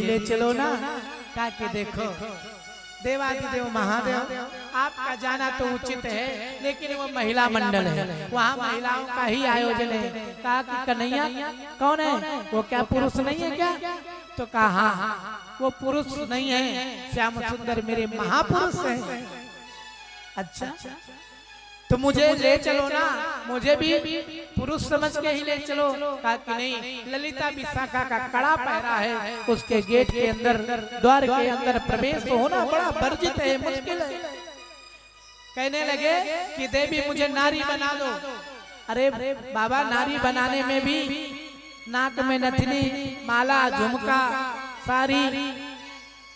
ले चलो ना, का के देखो देवादिदेव महादेव आपका जाना तो उचित है, लेकिन वो महिला मंडल है, वहाँ महिलाओं का ही आयोजन है। कहा कि कन्हैया कौन है, वो क्या पुरुष नहीं है क्या? तो कहा हाँ वो पुरुष नहीं है, श्याम सुंदर मेरे महापुरुष हैं। अच्छा तो मुझे ले चलो ना, मुझे भी पुरुष समझ के ही ले चलो। कहा कि नहीं, ललिता विशाखा का कड़ा पहरा है, उसके गेट के अंदर द्वार के अंदर प्रवेश होना बड़ा वर्जित है, मुश्किल है। कहने लगे कि देवी मुझे नारी बना दो। अरे बाबा नारी बनाने में भी नाक में नथनी, माला, झुमका, सारी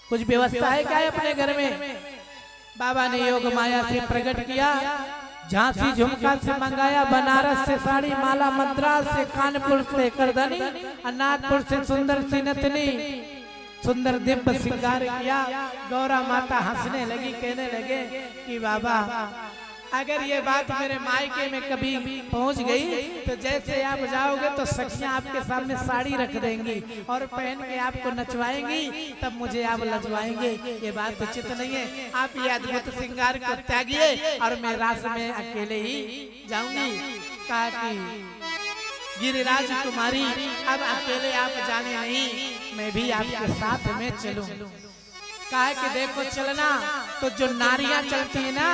कुछ व्यवस्था है क्या अपने घर में? बाबा ने योग माया से प्रकट किया, झांसी झुमका से मंगाया, बनारस से साड़ी, माला मद्रास से, कानपुर से करधनी, नागपुर से सुंदर सी नथनी, सुंदर दिव्य श्रृंगार किया। गौरा माता हंसने लगी, कहने लगे कि बाबा अगर ये बात मेरे मायके में कभी पहुंच गई तो जैसे आप जाओगे तो सखियां आपके सामने साड़ी रख देंगी और पहन के आपको नचवाएंगी, तब मुझे आप लजवाएंगे। ये बात उचित नहीं है, आप ये अद्भुत श्रृंगार को त्यागिए और मैं रास में अकेले ही जाऊंगी। कहा कि गिरिराज कुमारी अब अकेले आप जाने नहीं, मैं भी आपके साथ में चलूं। कहा कि देखो चलना तो जो नारियां चलती है ना,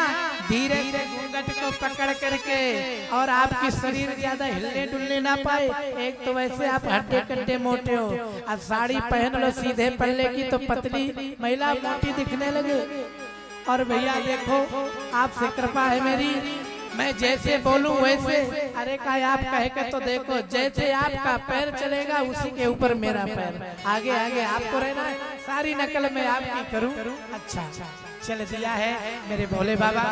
धीरे से घूंघट को पकड़ करके, और आपकी शरीर ज्यादा हिलने डुलने ना पाए। एक तो वैसे आप हड्डे कट्टे मोटे हो, अब साड़ी पहन लो सीधे पल्ले की तो पतली महिला मोटी दिखने लगे। और भैया देखो आपसे कृपा है मेरी, मैं जैसे बोलूं वैसे। अरे का आप कहे के तो देखो, जैसे आपका पैर चलेगा उसी के ऊपर मेरा पैर, आगे आगे आपको रहना है, सारी नकल मैं आपकी करूं। अच्छा चल दिया है मेरे भोले बाबा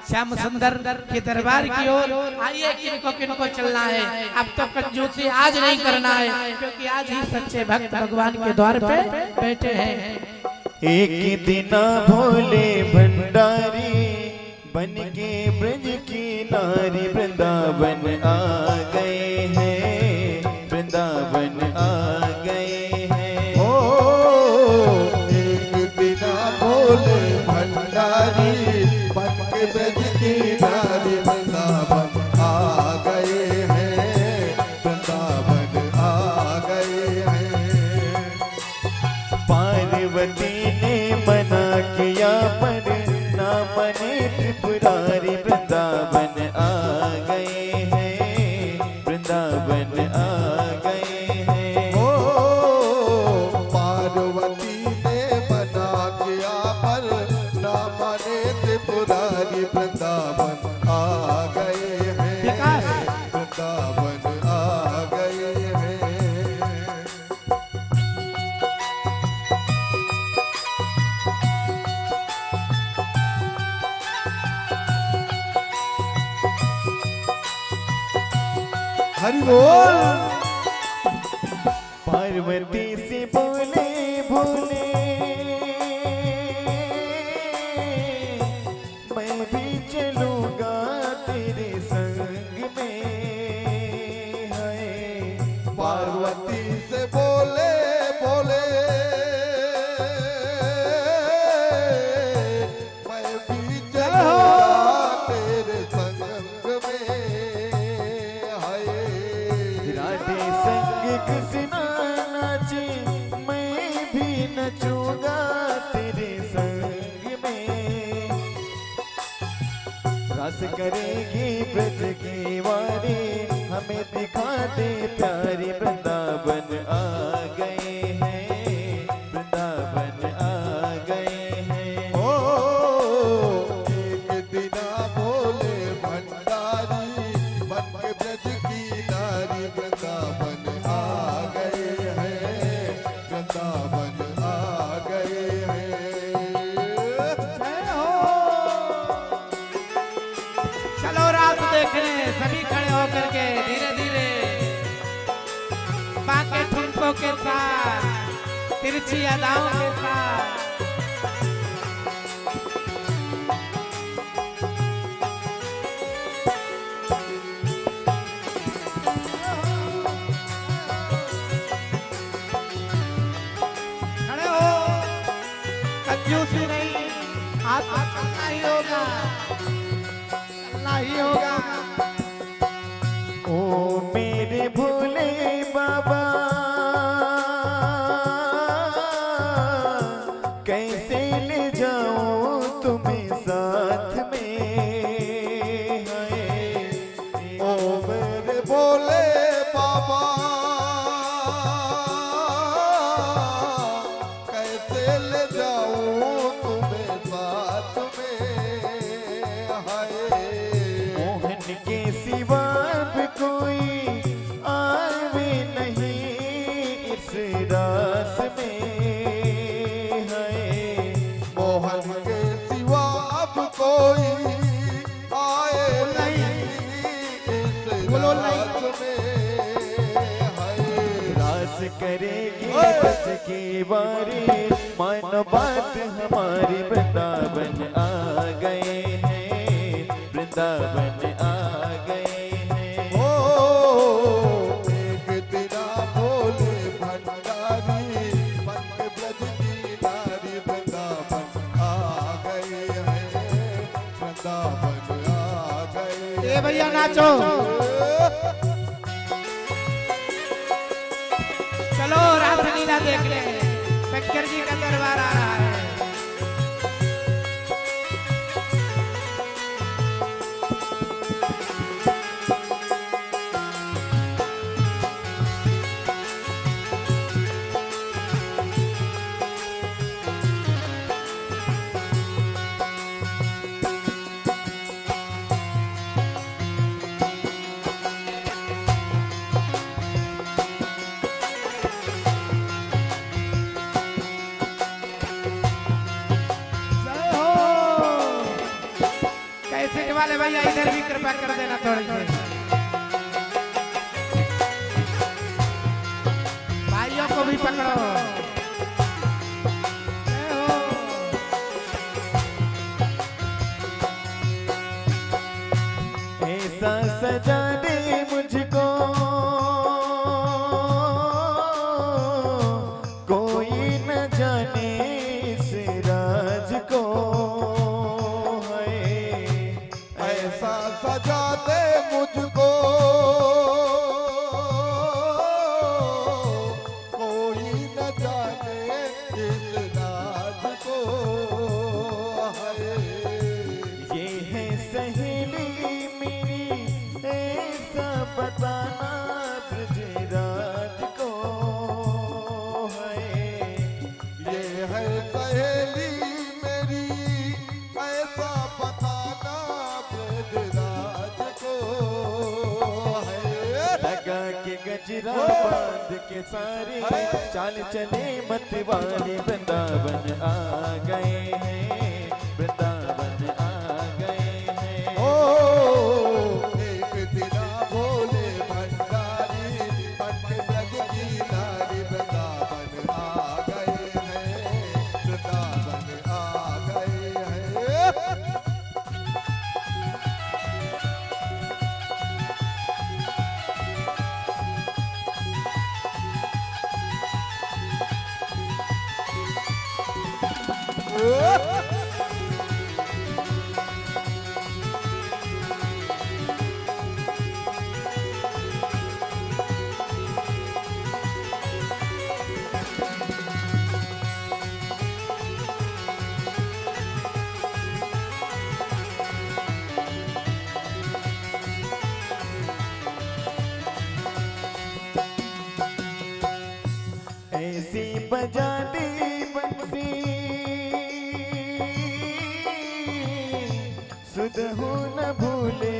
श्याम सुंदर के दरबार की ओर। आइए किनको किनको चलना है, अब तो कंजूसी आज नहीं करना है, क्योंकि आज ही सच्चे भक्त भगवान के द्वार पे बैठे हैं। एक दिन भोले भंडारी बन के ब्रज की नारी वृंदावन आ गए हैं, वृंदावन आ गए हैं। ओ एक दिन भोले भंडारी बन के ब्रज की नारी वृंदावन आ गए हैं, वृंदावन आ गए हैं। पार्वती ने मना किया पर ना मने त्रिपुरारी, वृंदावन आ गए हैं, वृंदावन आ गए हैं। ओ पार्वती ने मना किया पर ना माने त्रिपुरारी, वृंदावन आ गए हैं, वृंदावन आ गए हैं। हरि बोल। पार्वती से बोले भोले मैं भी चलूंगा तेरे संग में, है पार्वती से बोले बोले मैं भी चलूंगा तेरे संग में, हाय राधे संग कृष्णा नाचे मैं भी नचूंगा तेरे संग में। रस करेगी ब्रज की वारी हमें दिखा दे प्यारी, वृंदावन आ गए हैं, वृंदावन आ गए हैं। ओ एक दिन भोले भंडारी बन के ब्रज की नारी वृंदावन आ गए हैं, वृंदावन आ गए हैं। चलो रात देखने सभी खड़े होकर के धीरे धीरे बाके ठुमकों के साथ, तिरछी अदाओं के साथ। कंजूसी नहीं, आपको करना ही होगा, करना ही होगा। ओ मेरे भोले बाबा कैसे ले जाऊं तुम्हें साथ में, हाय ओ मेरे भोले बाबा कैसे ले जाऊं तुम्हें साथ में, हाय मोहन के सिवा अब कोई आवे नहीं इस रास में, हाय मोहन के सिवा अब कोई आए नहीं इस बोलो रात में, हाय रास करेगी बस की बारी, मानो बात हमारी वृंदावन आ गए हैं, वृंदावन आ गए हैं। ओ एक तेरा भोले भंडारी मन के ब्रज की नारी वृंदावन आ गए हैं, वृंदावन आ गए। ए भैया नाचो, चलो रासलीला देख ले, शंकर जी का दरबार आ रहा है। जय हो। कैसेट वाले भैया इधर भी कृपा कर देना थोड़ी सी, भाइयों को भी पकड़ो। जय हो। ऐसा सजा दे मुझको कोई न जाने इस राज को, है ऐसा सजा दे मुझको कोई न जाने इस राज को, हाय ये है सहेली मेरी ऐसा बताना ब्रजराज को, है ये है सहेली मेरी ऐसा बताना ब्रजराज को, है लगा के गजरा बांध के सारे चाल चले मत वाले वृंदावन आ गए हैं, वृंदावन आ गए हैं। ओ एक तेरा भोले भंडारी मन के ब्रज की नारी वृंदावन आ गए हैं, वृंदावन आ गए हैं। ऐसी बजा दे बंसी सुध हो न भूले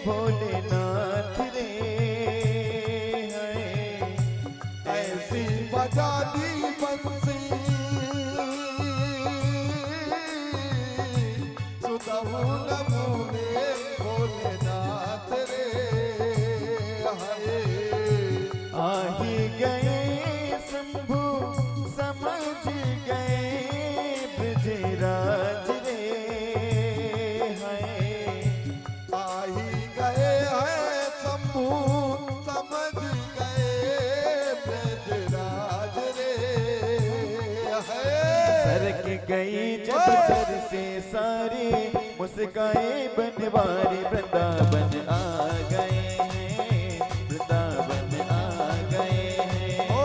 भोलेनाथ रे, है ऐसी बजा दी बंसी सुधू न भूले भोलेनाथ रे, हाय आ ही गए शंभु समझ गए ब्रजराज रे, है आ ही गए हैं शंभू समझ गए ब्रजराज रे, है सरक गई जब सर से सारी मुस्काए बनवारी वृंदावन आ गए हैं, वृंदावन आ गए हैं। ओ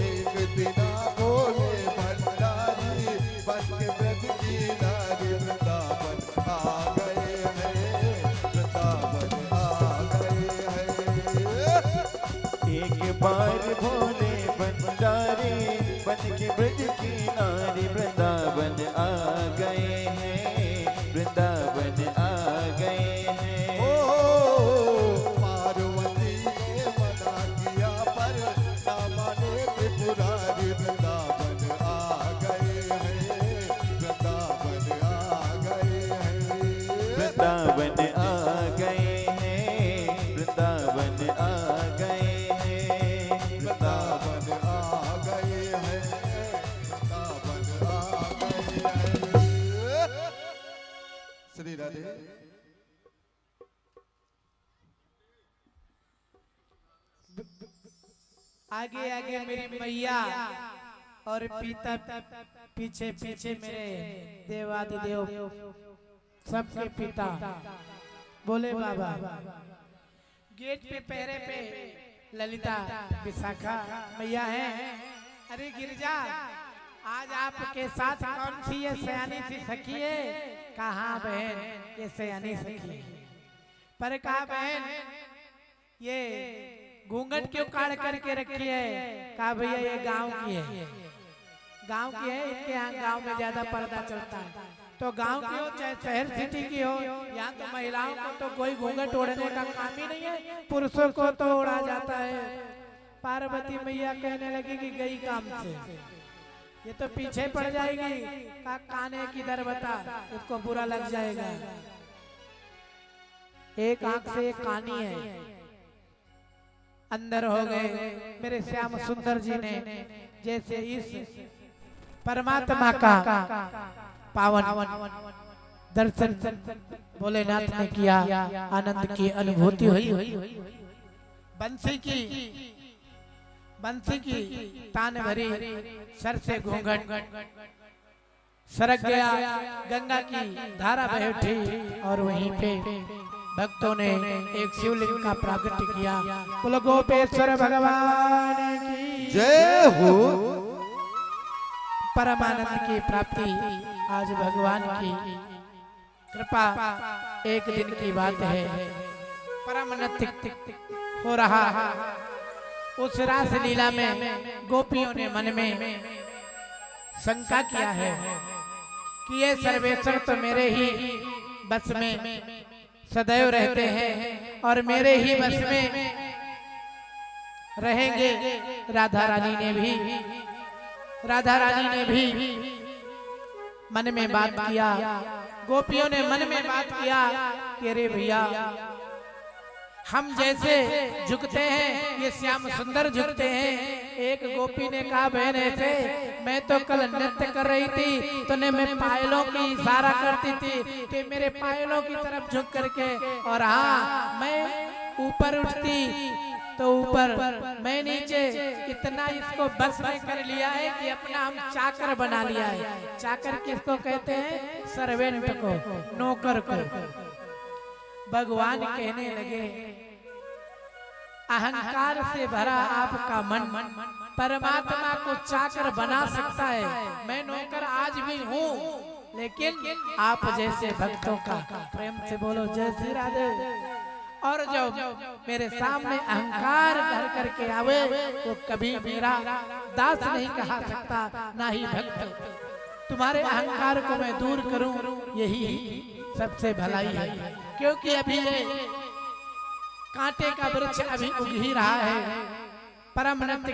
एक दिना बोले भंडारी बन के ब्रज की नारी वृंदावन आ गए हैं, वृंदावन आ गए हैं। एक बार भोले भंडारी बन के ब्रज की नारी वृंदावन आ गए हैं, वृंदावन आ गए हैं। ओ पार्वती ने मना किया पर ना माने त्रिपुरारी वृंदावन आ गए हैं, वृंदावन आ गए हैं। वृंदावन आ गए हैं, वृंदावन आ गए हैं, वृंदावन आ गए हैं, वृंदावन आ गए हैं। श्री राधे। आगे आगे मेरी मैया और पिता पीछे पीछे मेरे देवादिदेव सबके पिता बोले बाबा। गेट पे पहरे पे ललिता विशाखा मैया है। अरे गिरजा, आज आपके साथ कौन सी ये सयानी सी सखी है? कहाँ बहन ये सयानी सखी है? पर कहा बहन ये घूंघट क्यों काट करके रखी है? कहा भैया ये गांव की है, गांव की है, इनके यहाँ गांव में ज्यादा पर्दा चलता है। तो गांव की हो चाहे शहर सिटी की हो, यहाँ तो महिलाओं को तो कोई घूंघट ओढ़ने का काम ही नहीं है, पुरुषों को तो ओढ़ा जाता है। पार्वती मैया कहने लगी कि गई काम से, ये तो पीछे पड़ जाएगी। का काने किधर बता, इसको बुरा लग जाएगा। एक आंख से एक कानी है। अंदर हो गए मेरे श्याम सुंदर जी ने, जैसे इस परमात्मा का पावन दर्शन भोलेनाथ ने किया, आनंद की अनुभूति हुई। बंसी की तान भरी, सर से घूंघट सरक गया, गंगा की धारा बह उठी और वहीं पे भक्तों ने एक शिवलिंग का प्राकट्य किया। बोलो गोपेश्वर भगवान की जय हो। परमानंद की प्राप्ति आज भगवान की कृपा एक दिन की बात है। परम नृत्य हो रहा उस रास लीला में गोपियों ने मन में शंका किया है कि ये सर्वेश्वर तो मेरे ही बस में सदैव रहते हैं और मेरे ही बस में रहेंगे। राधा रानी ने भी मन में बात किया, गोपियों ने मन में बात किया कि अरे भैया हम जैसे झुकते हैं ये श्याम सुंदर झुकते हैं। एक गोपी ने कहा बहन ऐसे, मैं तो कल नृत्य कर रही थी तो मैं पायलों की इशारा करती थी कि मेरे पायलों की तरफ झुक करके, और हाँ मैं ऊपर उठती तो ऊपर, मैं नीचे। इतना इसको बस में कर लिया है कि अपना हम चाकर बना लिया है। चाकर किसको कहते हैं? सर्वेंट को, नौकर को। भगवान कहने लगे अहंकार से भरा आपका मन परमात्मा को चाकर बना सकता है। मैं नौकर आज भी हूँ, लेकिन आप जैसे भक्तों का, प्रेम से बोलो जय श्री राधे। और जब मेरे सामने अहंकार भर करके आवे वो कभी मेरा दास नहीं कहा सकता, ना ही भक्त। तुम्हारे अहंकार को मैं दूर करूं, यही सबसे भलाई है। क्योंकि अभी ये कांटे का वृक्ष अभी उग ही रहा है। परम नृत्य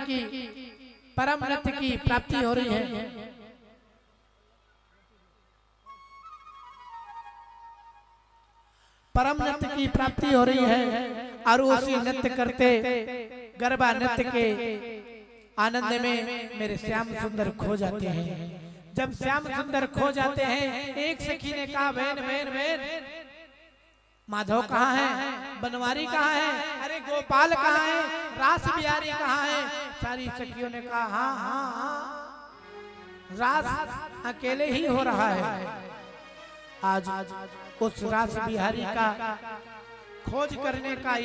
की प्राप्ति हो रही है। परम नृत्य की प्राप्ति हो रही है और उसी नृत्य करते गरबा नृत्य के आनंद में मेरे श्याम सुंदर खो जाते हैं। जब श्याम सुंदर खो जाते हैं, एक सखी ने कहा बहन बहन बहन माधव कहाँ है, बनवारी कहाँ है, अरे गोपाल कहाँ है, रास बिहारी कहाँ है। सारी सखियों ने कहा हाँ हाँ हाँ रास अकेले ही हो रहा है। आज उस रास बिहारी का खोज करने का